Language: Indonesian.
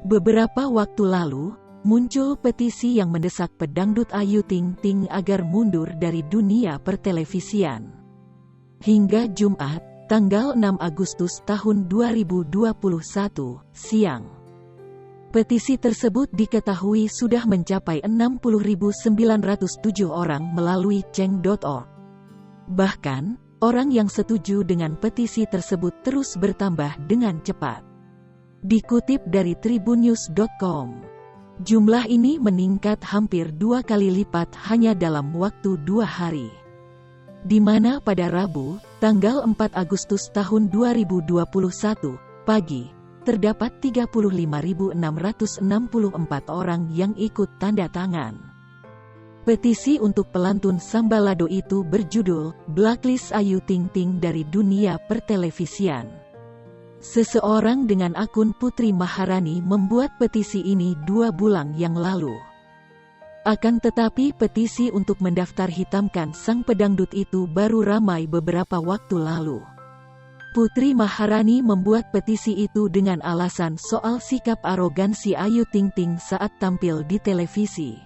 Beberapa waktu lalu, muncul petisi yang mendesak pedangdut Ayu Ting Ting agar mundur dari dunia pertelevisian. Hingga Jumat, tanggal 6 Agustus tahun 2021, siang. Petisi tersebut diketahui sudah mencapai 60.907 orang melalui Change.org. Bahkan, orang yang setuju dengan petisi tersebut terus bertambah dengan cepat. Dikutip dari tribunnews.com, jumlah ini meningkat hampir 2 kali lipat hanya dalam waktu 2 hari. Di mana pada Rabu, tanggal 4 Agustus tahun 2021, pagi, terdapat 35.664 orang yang ikut tanda tangan. Petisi untuk pelantun Sambalado itu berjudul, Blacklist Ayu Ting Ting dari Dunia Pertelevisian. Seseorang dengan akun Putri Maharani membuat petisi ini 2 bulan yang lalu. Akan tetapi petisi untuk mendaftar hitamkan sang pedangdut itu baru ramai beberapa waktu lalu. Putri Maharani membuat petisi itu dengan alasan soal sikap arogansi Ayu Ting Ting saat tampil di televisi.